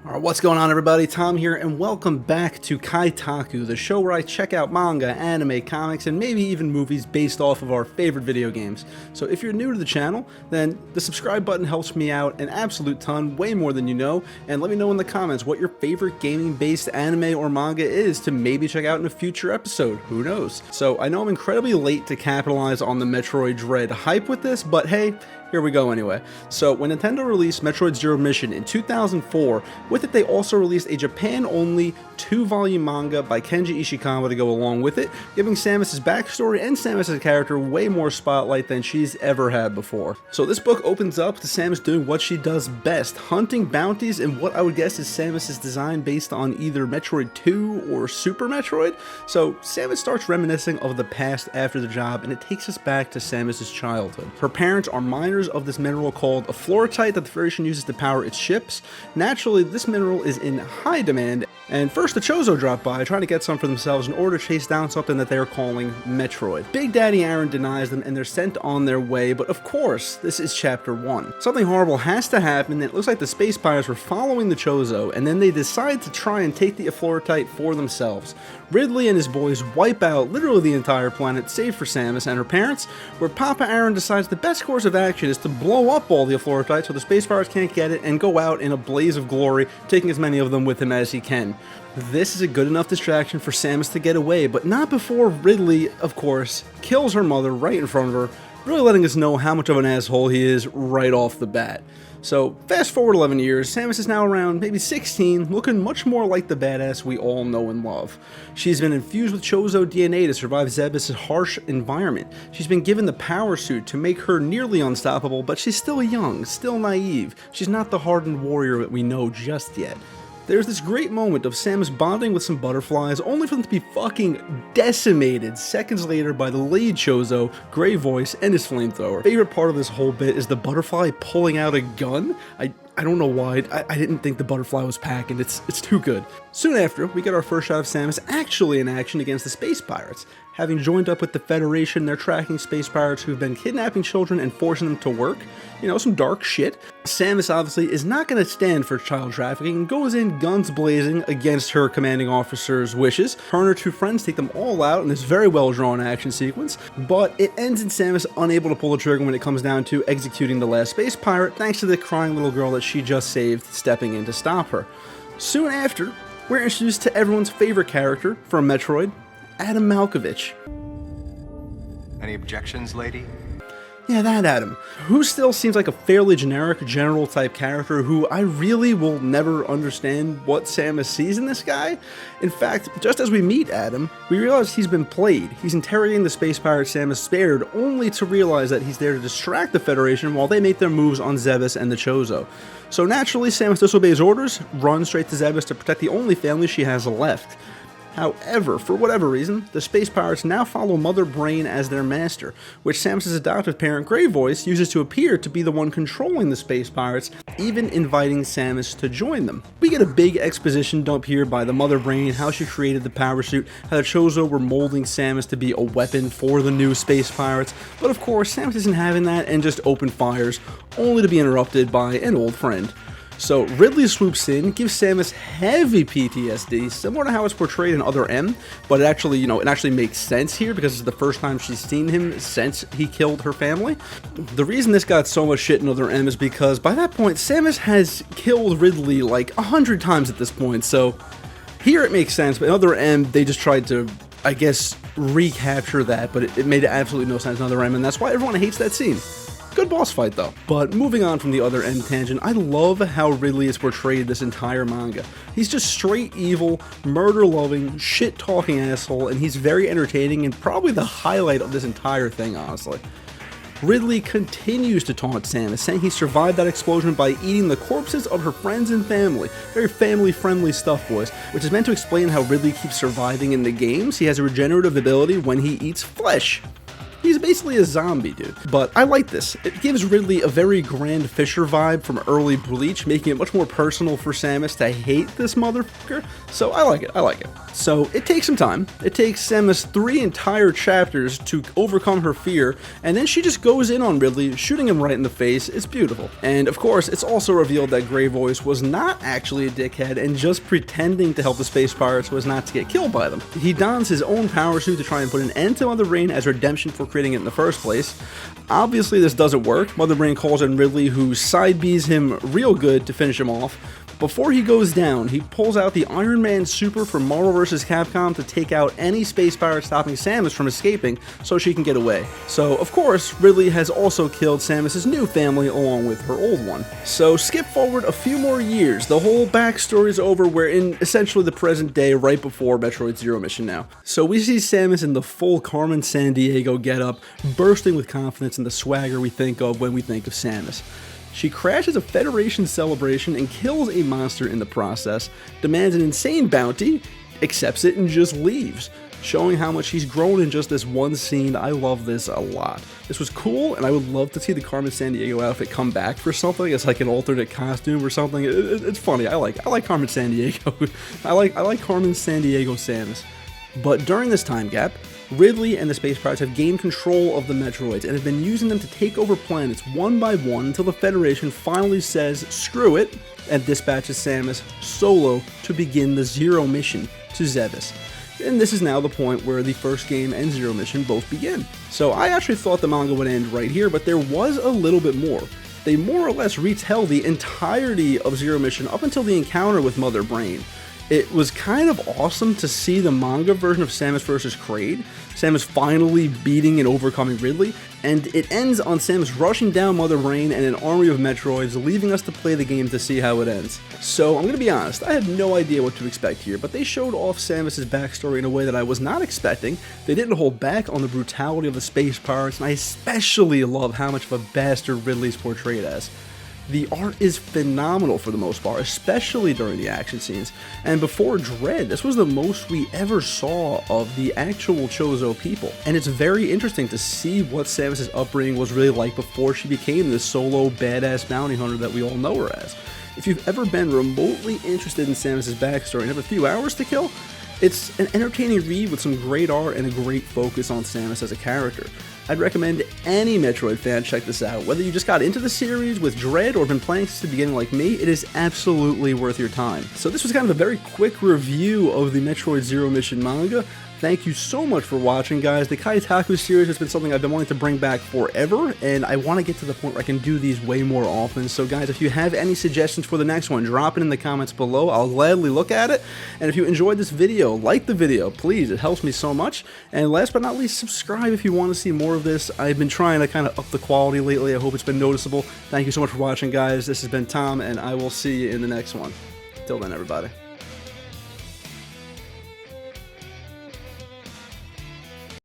Alright, what's going on everybody? Tom here, and welcome back to Kaitaku, the show where I check out manga, anime, comics, and maybe even movies based off of our favorite video games. So if you're new to the channel, then the subscribe button helps me out an absolute ton, way more than you know, and let me know in the comments what your favorite gaming-based anime or manga is to maybe check out in a future episode, who knows. So I know I'm incredibly late to capitalize on the Metroid Dread hype with this, but hey, here we go anyway. So when Nintendo released Metroid Zero Mission in 2004, with it they also released a Japan-only 2-volume manga by Kenji Ishikawa to go along with it, giving Samus' backstory and Samus' character way more spotlight than she's ever had before. So this book opens up to Samus doing what she does best, hunting bounties in what I would guess is Samus' design based on either Metroid 2 or Super Metroid. So Samus starts reminiscing of the past after the job, and it takes us back to Samus' childhood. Her parents are miners of this mineral called a fluorite that the Federation uses to power its ships. Naturally, this mineral is in high demand, and first the Chozo drop by trying to get some for themselves in order to chase down something that they're calling Metroid. Big Daddy Aaron denies them and they're sent on their way, but of course, this is chapter 1. Something horrible has to happen, and it looks like the space pirates were following the Chozo, and then they decide to try and take the fluorite for themselves. Ridley and his boys wipe out literally the entire planet, save for Samus and her parents, where Papa Aaron decides the best course of action is to blow up all the fluorite so the space pirates can't get it and go out in a blaze of glory, taking as many of them with him as he can. This is a good enough distraction for Samus to get away, but not before Ridley, of course, kills her mother right in front of her, really letting us know how much of an asshole he is right off the bat. So, fast forward 11 years, Samus is now around maybe 16, looking much more like the badass we all know and love. She's been infused with Chozo DNA to survive Zebes' harsh environment. She's been given the power suit to make her nearly unstoppable, but she's still young, still naive. She's not the hardened warrior that we know just yet. There's this great moment of Samus bonding with some butterflies, only for them to be fucking decimated seconds later by the lead Chozo, Grey Voice, and his flamethrower. Favorite part of this whole bit is the butterfly pulling out a gun. I don't know why, I didn't think the butterfly was packing, it's too good. Soon after, we get our first shot of Samus actually in action against the space pirates. Having joined up with the Federation, they're tracking space pirates who've been kidnapping children and forcing them to work. You know, some dark shit. Samus obviously is not going to stand for child trafficking and goes in guns blazing against her commanding officer's wishes. Her and her two friends take them all out in this very well drawn action sequence, but it ends in Samus unable to pull the trigger when it comes down to executing the last space pirate thanks to the crying little girl that she just saved stepping in to stop her. Soon after, we're introduced to everyone's favorite character from Metroid, Adam Malkovich. Any objections, lady? Yeah, that Adam, who still seems like a fairly generic general type character who I really will never understand what Samus sees in this guy. In fact, just as we meet Adam, we realize he's been played. He's interrogating the space pirate Samus spared, only to realize that he's there to distract the Federation while they make their moves on Zebes and the Chozo. So naturally, Samus disobeys orders, runs straight to Zebes to protect the only family she has left. However, for whatever reason, the space pirates now follow Mother Brain as their master, which Samus' adoptive parent Grey Voice uses to appear to be the one controlling the space pirates, even inviting Samus to join them. We get a big exposition dump here by the Mother Brain, how she created the power suit, how the Chozo were molding Samus to be a weapon for the new space pirates, but of course Samus isn't having that and just open fires, only to be interrupted by an old friend. So Ridley swoops in, gives Samus heavy PTSD, similar to how it's portrayed in Other M, but it actually makes sense here because it's the first time she's seen him since he killed her family. The reason this got so much shit in Other M is because by that point, Samus has killed Ridley like 100 times at this point, so here it makes sense, but in Other M, they just tried to, I guess, recapture that, but it made absolutely no sense in Other M, and that's why everyone hates that scene. Good boss fight though. But moving on from the Other M tangent, I love how Ridley is portrayed this entire manga. He's just straight evil, murder-loving, shit-talking asshole, and he's very entertaining and probably the highlight of this entire thing, honestly. Ridley continues to taunt Samus, saying he survived that explosion by eating the corpses of her friends and family. Very family-friendly stuff, boys, which is meant to explain how Ridley keeps surviving in the games. He has a regenerative ability when he eats flesh. He's basically a zombie, dude. But I like this. It gives Ridley a very Grand Fisher vibe from early Bleach, making it much more personal for Samus to hate this motherfucker. So I like it, I like it. So it takes some time. It takes Samus 3 entire chapters to overcome her fear, and then she just goes in on Ridley, shooting him right in the face. It's beautiful. And of course, it's also revealed that Grey Voice was not actually a dickhead and just pretending to help the space pirates was not to get killed by them. He dons his own power suit to try and put an end to Mother Brain as redemption for creating it in the first place. Obviously, this doesn't work. Mother Brain calls in Ridley, who side B's him real good to finish him off. Before he goes down, he pulls out the Iron Man Super from Marvel vs. Capcom to take out any space pirate stopping Samus from escaping so she can get away. So, of course, Ridley has also killed Samus' new family along with her old one. So, skip forward a few more years. The whole backstory is over. We're in essentially the present day right before Metroid Zero Mission now. So, we see Samus in the full Carmen Sandiego getup, bursting with confidence and the swagger we think of when we think of Samus. She crashes a Federation celebration and kills a monster in the process, demands an insane bounty, accepts it, and just leaves, showing how much she's grown in just this one scene. I love this a lot. This was cool, and I would love to see the Carmen Sandiego outfit come back for something. It's like an alternate costume or something. It's funny. I like Carmen Sandiego. I like Carmen Sandiego Samus. But during this time gap, Ridley and the space pirates have gained control of the Metroids and have been using them to take over planets one by one until the Federation finally says screw it and dispatches Samus solo to begin the Zero Mission to Zebes. And this is now the point where the first game and Zero Mission both begin. So I actually thought the manga would end right here, but there was a little bit more. They more or less retell the entirety of Zero Mission up until the encounter with Mother Brain. It was kind of awesome to see the manga version of Samus vs. Kraid, Samus finally beating and overcoming Ridley, and it ends on Samus rushing down Mother Brain and an army of Metroids, leaving us to play the game to see how it ends. So I'm gonna be honest, I had no idea what to expect here, but they showed off Samus' backstory in a way that I was not expecting. They didn't hold back on the brutality of the space pirates, and I especially love how much of a bastard Ridley's portrayed as. The art is phenomenal for the most part, especially during the action scenes, and before Dread, this was the most we ever saw of the actual Chozo people, and it's very interesting to see what Samus' upbringing was really like before she became this solo badass bounty hunter that we all know her as. If you've ever been remotely interested in Samus' backstory and have a few hours to kill, it's an entertaining read with some great art and a great focus on Samus as a character. I'd recommend any Metroid fan check this out. Whether you just got into the series with Dread or been playing since the beginning like me, it is absolutely worth your time. So this was kind of a very quick review of the Metroid Zero Mission manga. Thank you so much for watching, guys. The Kaitaku series has been something I've been wanting to bring back forever, and I want to get to the point where I can do these way more often. So guys, if you have any suggestions for the next one, drop it in the comments below. I'll gladly look at it. And if you enjoyed this video, like the video, please. It helps me so much. And last but not least, subscribe if you want to see more of this. I've been trying to kind of up the quality lately. I hope it's been noticeable. Thank you so much for watching, guys. This has been Tom, and I will see you in the next one. Till then, everybody.